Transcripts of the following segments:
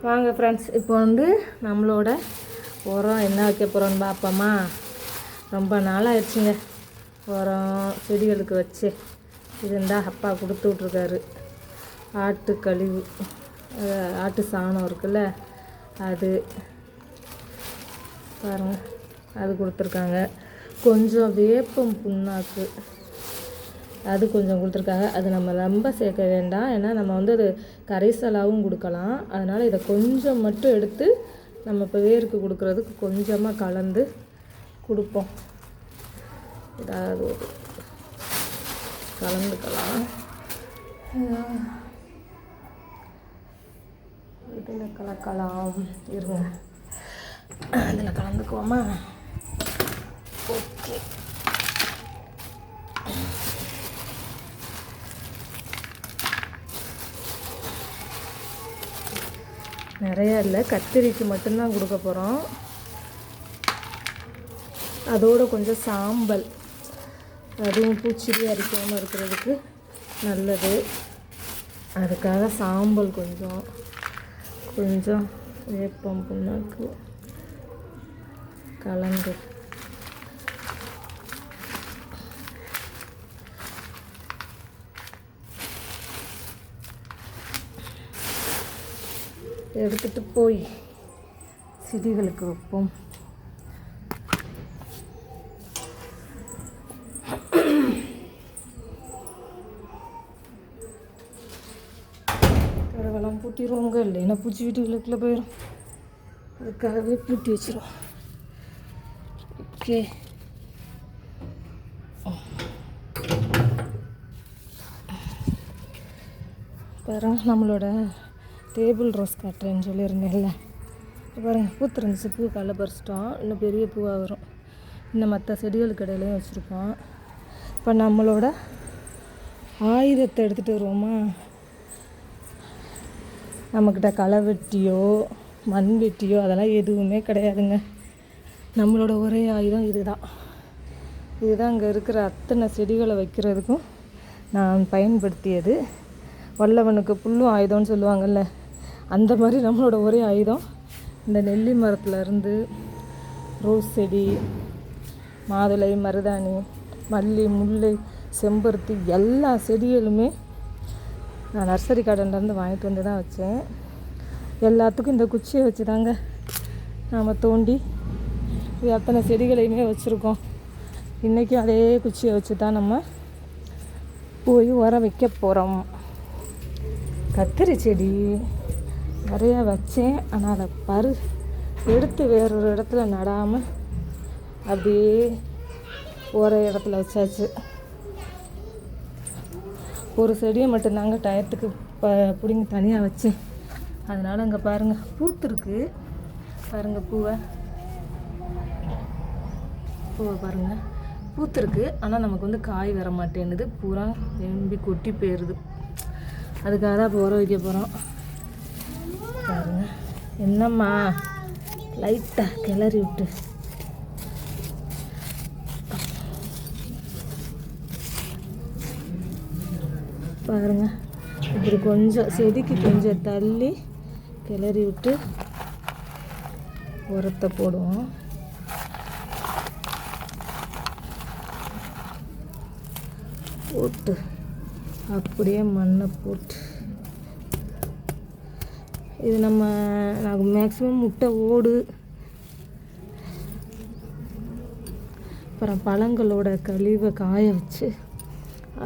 வாங்க ஃப்ரெண்ட்ஸ், இப்போ நம்மளோட உரம் என்ன வைக்க போகிறோன்னு பார்ப்போமா. ரொம்ப நாள் ஆயிடுச்சுங்க உரம் செடிகளுக்கு வச்சு. இது இருந்தால் அப்பா கொடுத்து விட்ருக்காரு. ஆட்டு கழிவு, ஆட்டு சாணம் இருக்குல்ல, அது பாருங்கள், அது கொடுத்துருக்காங்க. கொஞ்சம் வேப்பம் புண்ணாக்கு அது கொஞ்சம் கொடுத்துருக்காங்க. அது நம்ம ரொம்ப சேர்க்க வேண்டாம், ஏன்னா நம்ம அது கரைசலாகவும் கொடுக்கலாம். அதனால் இதை கொஞ்சம் மட்டும் எடுத்து நம்ம இப்போ வேருக்கு கொடுக்குறதுக்கு கொஞ்சமாக கலந்து கொடுப்போம். ஏதாவது ஒரு கலந்துக்கலாம். இதில் கலக்கலாம், இருங்க, அதில் கலந்துக்குவோமா. ஓகே, நிறையா இல்லை, கத்திரிக்கு மட்டும்தான் கொடுக்க போகிறோம். அதோடு கொஞ்சம் சாம்பல், அதுவும் பூச்சிடி அரிக்காமல் இருக்கிறதுக்கு நல்லது. அதுக்காக சாம்பல் கொஞ்சம் வேப்பம் புண்ணாக்கு கலந்து எடுத்துகிட்டு போய் செடிகளுக்கு வைப்போம். கதவெல்லாம் பூட்டிடுவோங்க, இல்லைன்னா பூச்சி வீட்டுகளுக்குள்ளே போயிடும். அதுக்காகவே பூட்டி வச்சிருவோம். ஓகே, பாருங்கள், நம்மளோட டேபிள் ரோஸ் காட்டுறேன்னு சொல்லியிருந்தேன்ல, பாருங்கள் பூத்துருந்துச்சு. பூ காலைல பறிச்சிட்டோம். இன்னும் பெரிய பூவாக வரும். இன்னும் மற்ற செடிகளுக்கு இடையிலையும் வச்சுருக்கோம். இப்போ நம்மளோட ஆயுதத்தை எடுத்துகிட்டு வருவோமா. நம்மக்கிட்ட களை வெட்டியோ மண் வெட்டியோ அதெல்லாம் எதுவுமே கிடையாதுங்க. நம்மளோட ஒரே ஆயுதம் இதுதான். அங்கே இருக்கிற அத்தனை செடிகளை வைக்கிறதுக்கும் நான் பயன்படுத்தியது. வல்லவனுக்கு புல்லும் ஆயுதம்னு சொல்லுவாங்கள்ல, அந்த மாதிரி நம்மளோட ஒரே ஆயுதம் இந்த நெல்லி மரத்துலேருந்து ரோஸ் செடி, மாதுளை, மருதாணி, மல்லி, முல்லை, செம்பருத்தி எல்லா செடிகளுமே நான் நர்சரி கார்டன்லேருந்து வாங்கிட்டு வந்து தான் வச்சேன். எல்லாத்துக்கும் இந்த குச்சியை வச்சு தாங்க நாம் தோண்டி அத்தனை செடிகளையுமே வச்சுருக்கோம். இன்றைக்கும் அதே குச்சியை வச்சு தான் நம்ம போய் உரம் வைக்க போகிறோம். கத்திரி செடி நிறையா வச்சேன், ஆனால் அதை எடுத்து வேறொரு இடத்துல நடாமல் அப்படியே ஒரு இடத்துல வச்சாச்சு. ஒரு செடியை மட்டும்தாங்க டயத்துக்கு பிடிங்கி தனியாக வச்சேன். அதனால் அங்கே பாருங்கள் பூத்துருக்கு, பாருங்கள் பூவை பாருங்கள் பூத்துருக்கு. ஆனால் நமக்கு காய் வர மாட்டேன்னுது, பூரா வெம்பி கொட்டி போயிடுது. அதுக்காக தான் இப்போ உரம் வைக்க போகிறோம். பாருங்கள், என்னம்மா லைட்டாக கிளறி விட்டு பாருங்கள், இப்படி கொஞ்சம் செடிக்கு கொஞ்சம் தள்ளி கிளறி விட்டு உரத்தை போடுவோம். போட்டு அப்படியே மண்ணை போட்டு இது நாங்கள் மேக்ஸிமம் முட்டை ஓடு, அப்புறம் பழங்களோட கழிவை காய வச்சு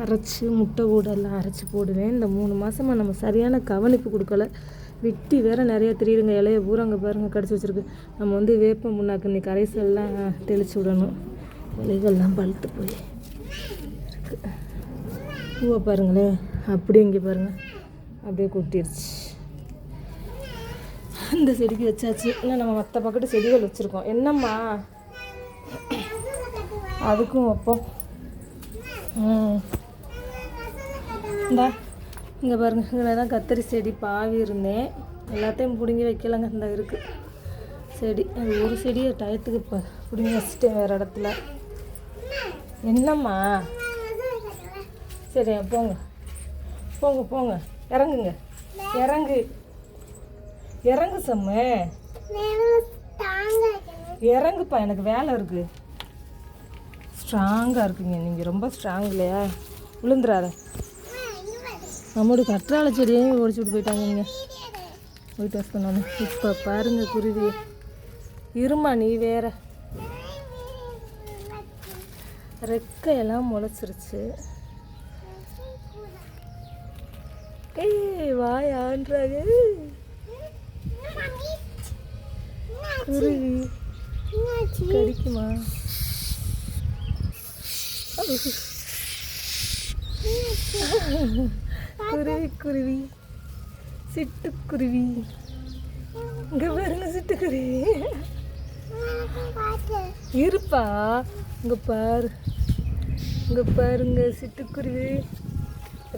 அரைச்சி முட்டை ஓடெல்லாம் அரைச்சி போடுவேன். இந்த 3 மாதமாக நம்ம சரியான கவனிப்பு கொடுக்கல. வெட்டி வேறு நிறைய தெரியுதுங்க, இலைய பூரா அங்கே பாருங்கள் கடிச்சு வச்சுருக்கு. நம்ம வேப்பம் முன்னாக்கு இன்னைக்கு கரைசல்லாம் தெளித்து விடணும். இலைகள்லாம் பழுத்து போய் இருக்குது. பூவை பாருங்களேன், அப்படியே இங்கே பாருங்கள் அப்படியே கொட்டிடுச்சு. இந்த செடிக்கு வச்சாச்சு. இன்னும் நம்ம மற்ற பக்கத்து செடிகள் வச்சுருக்கோம். என்னம்மா அதுக்கும் வைப்போம். இந்தா இங்கே பாருங்கள், இதில் தான் கத்திரி செடி பாவி இருந்தேன், எல்லாத்தையும் பிடுங்கி வைக்கலங்க. இந்த இருக்குது செடி, அது ஒரு செடியை டயத்துக்கு இப்போ பிடுங்கி வச்சுட்டேன் வேறு இடத்துல. என்னம்மா சரி போங்க போங்க போங்க, இறங்குங்க, இறங்கு இறங்கு சம்மு, இறங்குப்பா, எனக்கு வேலை இருக்குது. ஸ்ட்ராங்காக இருக்குங்க, நீங்கள் ரொம்ப ஸ்ட்ராங் இல்லையா? விழுந்துடாத. நம்மளோட கற்றாழை செடியையும் ஒடிச்சு விட்டு போயிட்டாங்க. நீங்கள் ஒயிட் வாஷ் பண்ணணும். இப்போ பாருங்க குருவி, இருமா நீ வேற. ரெக்கையெல்லாம் முளைச்சிருச்சு. ஏய் வாயான்றாங்க குருவி, கடிக்குமா? குருவி குருவி, சிட்டுக்குருவி, இங்க பாருங்க சிட்டுக்குருவி இருப்பா. இங்க பாரு, இங்க பாருங்க சிட்டுக்குருவி,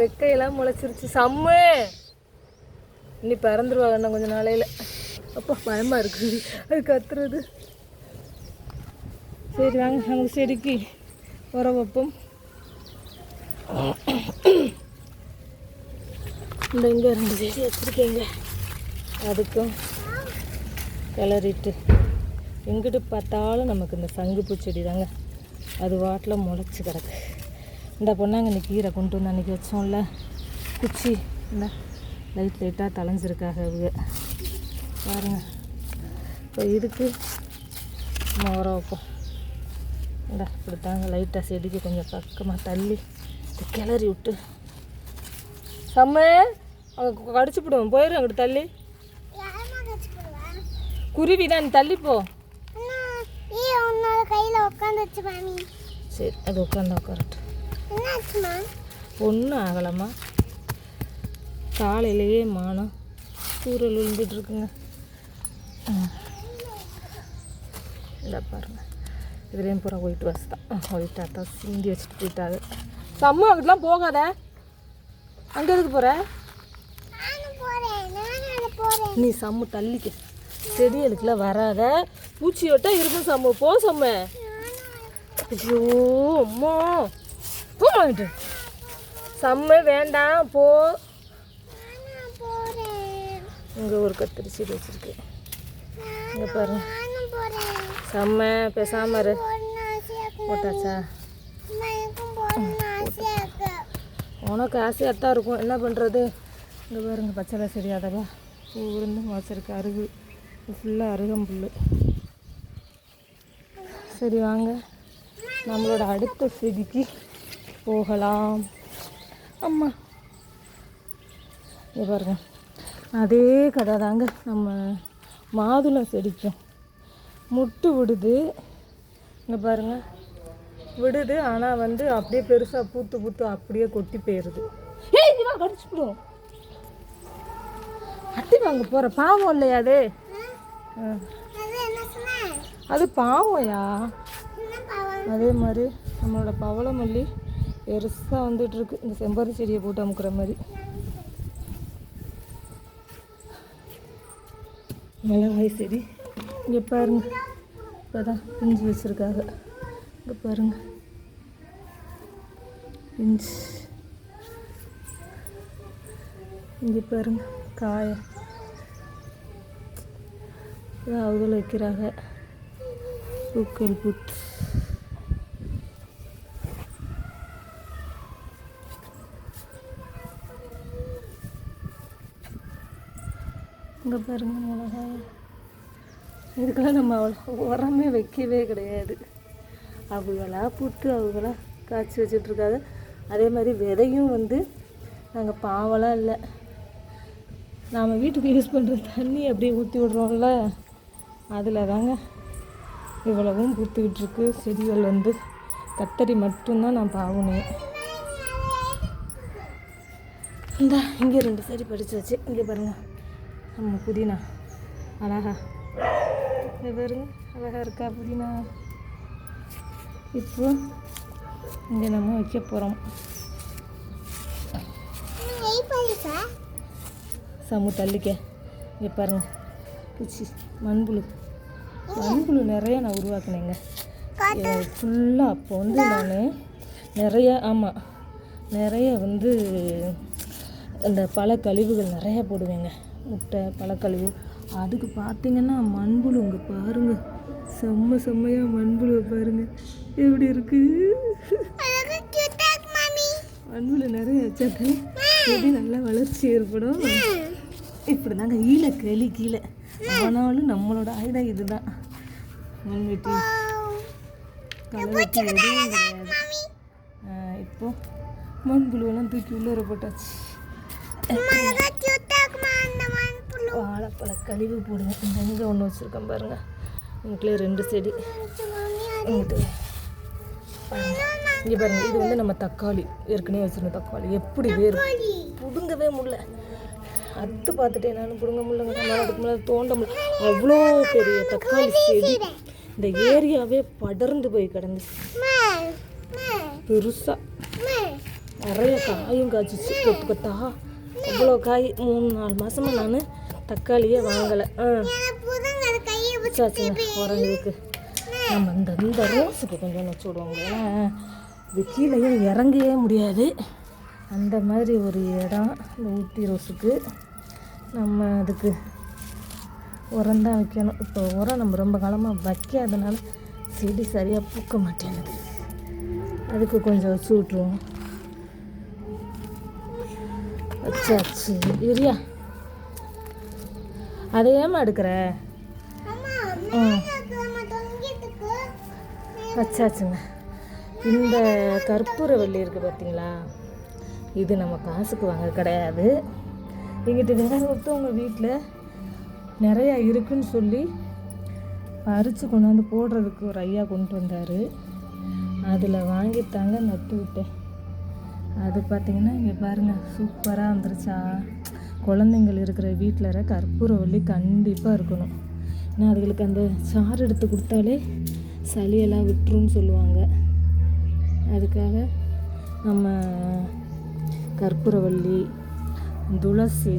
ரெக்கையெல்லாம் முளைச்சிருச்சு. சம்மு இனி பறந்துருவாங்க இன்னும் கொஞ்சம் நாளையில. அப்பா பயமாக இருக்குது அது கத்துறது. சரி வாங்க நமக்கு செடிக்கு உர வைப்போம். இந்த இங்கே 2 செடி வச்சுருக்கேங்க, அதுக்கும் கிளறிட்டு. எங்கிட்டு பார்த்தாலும் நமக்கு இந்த சங்குப்பூ செடி தாங்க, அது வாட்டில் முளைச்சி கிடக்கு. இந்த பொண்ணாங்க இன்னைக்கு கீரை கொண்டு வந்து அன்றைக்கி வச்சோம்ல குச்சி, இந்த லைட்டாக தலைஞ்சிருக்காக அவங்க பாருங்க. இப்போ இதுக்கு நம்ம உரம் வைப்போம். இந்த இப்படித்தாங்க லைட்டாக செடிக்கு கொஞ்சம் பக்கமாக தள்ளி கிளறி விட்டு. செம்ம அவங்க கடிச்சு விடுவோம், போயிடும் அங்கிட்டு தள்ளி. குருவி தான், நீ தள்ளிப்போ. கையில் உட்காந்துச்சு மாமி. சரி அது உட்காரட்டும். ஒன்றும் ஆகலாமா, காலையிலேயே மானம் தூரல் விழுந்துட்டுருக்குங்க. இல்லை பாருங்க, இதுலேயும் பூரா ஒயிட் வாஷ் தான். ஒயிட்டாக தான் சிந்தி வச்சுட்டு போயிட்டாங்க. சம்மு அங்கிட்டலாம் போகாத, அங்கே எதுக்கு போகிற நீ? சம்மு தள்ளிக்க, செடிகளுக்குலாம் வராத, பூச்சி விட்டா இருக்கும். சம்மு போ சம்மு. ஐயோ அம்மா போட்டு சம்மு வேண்டாம் போ. இங்கே ஒரு கத்திரி செடி வச்சுருக்கு, இங்கே பாருங்க. செம்ம பேசாம இரு. போட்டாச்சா? உனக்கு ஆசையாக தான் இருக்கும், என்ன பண்ணுறது. இங்கே பாருங்க பச்சை செடி, அதவா பூ விருந்து முளைச்சிருக்கு. அருகு ஃபுல்லாக அருகம்புல். சரி வாங்க நம்மளோட அடுத்த செடிக்கு போகலாம். அம்மா இங்கே பாருங்க, அதே கதை தாங்க நம்ம மாதுளம் செடிக்கும். முட்டு விடுது, இங்கே பாருங்கள் விடுது, ஆனால் வந்து அப்படியே பெருசாக பூத்து அப்படியே கொட்டி போயிடுது. ஏய் இதெல்லாம் கடிச்சுடும், அட்டி வாங்க போகிற பாவம் இல்லையா அது? அது பாவம்யா. அதே மாதிரி நம்மளோட பவளமல்லி பெருசாக வந்துட்டுருக்கு, இந்த செம்பருத்தி செடியை போட்டு அமுக்குற மாதிரி. மிளகாய் செடி இங்கே பாருங்க, இப்போ தான் பிஞ்சு வச்சுருக்காங்க. இங்கே பாருங்க பிஞ்சு, இங்கே பாருங்க காய அவங்கள வைக்கிறாங்க. பூக்கள் பூத்து இங்கே பாருங்கள் மிளகாய். இதுக்கெல்லாம் நம்ம அவ்வளோ உரமே வைக்கவே கிடையாது, அவங்களா பூத்து அவங்களா காய்ச்சி வச்சிட்ருக்காங்க. அதே மாதிரி விதையும் வந்து நாங்கள் பாவலாம் இல்லை, நாம் வீட்டுக்கு யூஸ் பண்ணுற தண்ணி அப்படியே ஊற்றி விட்றோம்ல, அதில் தாங்க இவ்வளவும் பூத்துக்கிட்டு இருக்கு. செடிகள் வந்து கத்தரி மட்டும்தான் நான் பாவனேன். இந்த இங்கே 2 செடி படிச்சாச்சு. இங்கே பாருங்கள் நம்ம புதினா அழகா, இங்கே பாருங்க அழகாக இருக்கா புதினா. இப்போ இங்கே நம்ம வைக்க போகிறோம். சமு தள்ளிக்க. இங்கே பாருங்க பூச்சி, மண்புழு நிறைய நான் உருவாக்கினேங்க ஃபுல்லாக. அப்போ வந்து நான் நிறைய நிறைய வந்து இந்த பல கழிவுகள் நிறைய போடுவேங்க. முட்டை பழக்கழிவு. அதுக்கு பார்த்தீங்கன்னா மண்புழு இங்கே பாருங்கள், செம்மையாக மண்புழுவை பாருங்கள் எப்படி இருக்கு. மண்புழு நிறைய வச்சாக்க செடி நல்லா வளர்ச்சி ஏற்படும். இப்படி தாங்க ஈழக்கிளி கீழே. ஆனாலும் நம்மளோட ஆயுதம் இதுதான். மண்வெட்டி களைவெட்டி எதுவும் கிடையாது. இப்போ மண்புழுவெல்லாம் தூக்கி உள்ளே போட்டாச்சு. வாழைப்பழ கழிவு போடுவேன். இங்கே ஒன்று வச்சுருக்கேன் பாருங்கள். இங்கே 2 செடி. இங்கே பாருங்கள், இது வந்து நம்ம தக்காளி ஏற்கனவே வச்சுருந்த தக்காளி. எப்படி வேறு பிடுங்கவே முடியல. அத்து பார்த்துட்டேன் நான், பிடுங்க முடியலங்க. நம்மளால் அதுக்கு மேலே தோண்ட முடியல. அவ்வளோ பெரிய தக்காளி செடி. இந்த ஏரியாவே படர்ந்து போய் கிடந்துச்சு. பெருசாக நிறைய காயும் காய்ச்சிச்சு. கொத்தா அவ்வளோ காய். 3-4 மாதமாக நான் தக்காளியே வாங்கலை. உரங்குக்கு நம்ம இந்த ரோஸுக்கு கொஞ்சம் வச்சு விடுவாங்க. ஏன்னா இது கீழே இறங்கவே முடியாது. அந்த மாதிரி ஒரு இடம் இந்த ஊட்டி ரோஸுக்கு. நம்ம அதுக்கு உரம் தான் வைக்கணும். இப்போ உரம் நம்ம ரொம்ப காலமாக வைக்காதனால செடி சரியாக பூக்க மாட்டேங்குது. அதுக்கு கொஞ்சம் வச்சு விட்ருவோம். வச்சாச்சு. இரியா அதை ஏமா எடுக்கிற? வச்சாச்சுங்க. இந்த கற்பூரவள்ளி இருக்குது பார்த்தீங்களா, இது நம்ம காசுக்கு வாங்க கிடையாது. எங்கிட்ட வேற ஒருத்தவங்க வீட்டில் நிறையா இருக்குன்னு சொல்லி பறித்து கொண்டாந்து போடுறதுக்கு ஒரு ஐயா கொண்டு வந்தார். அதில் வாங்கித்தாங்க நட்டு விட்டேன். அது பார்த்திங்கன்னா இங்கே பாருங்கள் சூப்பராக வந்துருச்சா. குழந்தைங்கள் இருக்கிற வீட்டில் கற்பூரவள்ளி கண்டிப்பாக இருக்கணும். ஏன்னா அதுகளுக்கு அந்த சாறு எடுத்து கொடுத்தாலே சளியெல்லாம் விட்டுருன்னு சொல்லுவாங்க. அதுக்காக நம்ம கற்பூரவள்ளி, துளசி.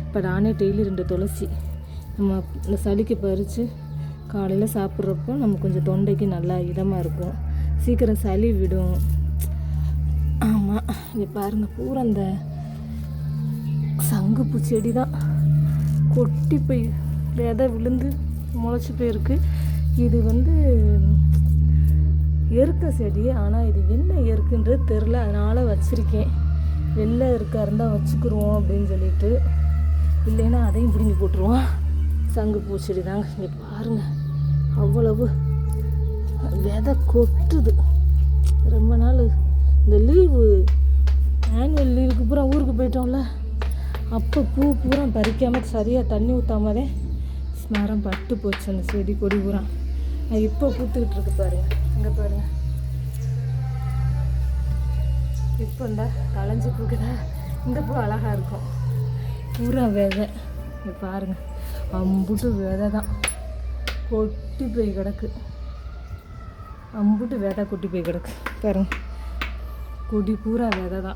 இப்போ நானே டெய்லி 2 துளசி நம்ம இந்த சளிக்கு பறித்து காலையில் சாப்பிட்றப்போ நம்ம கொஞ்சம் தொண்டைக்கு நல்லா இதமாக இருக்கும், சீக்கிரம் சளி விடும். ஆமாம், இங்கே பாருங்கள் பூரா அந்த சங்குப்பூ செடி தான் கொட்டி போய் விதை விழுந்து முளைச்சி போயிருக்கு. இது வந்து எருக்க செடி. ஆனால் இது என்ன எருக்குன்றது தெரில, அதனால் வச்சுருக்கேன். வெளில இருந்தால் வச்சுக்கிருவோம் அப்படின்னு சொல்லிட்டு. இல்லைன்னா அதையும் பிடுங்கி போட்டுருவோம். சங்குப்பூ செடி தாங்க. இங்கே பாருங்கள் அவ்வளவு விதை கொட்டுது. ரொம்ப நாள் இந்த லீவு ஆனுவல் லீவுக்கு பூரா ஊருக்கு போயிட்டோம்ல, அப்போ பூ பூரா பறிக்காமல் சரியாக தண்ணி ஊற்றாமதே மரம் பட்டு போச்சு அந்த செடி கொடி பூரா. இப்போ பூத்துக்கிட்டு இருக்கு பாருங்கள். இங்கே பாருங்கள், இப்போ இந்த களைஞ்சி பூக்குதா. இந்த பூ அழகாக இருக்கும். பூரா விதை. இங்கே பாருங்கள், அம்புட்டு விதை தான் கொட்டி போய் கிடக்கு. அம்புட்டு விதை கொட்டி போய் கிடக்கு பாருங்கள். கொடி பூரா விதை தான்.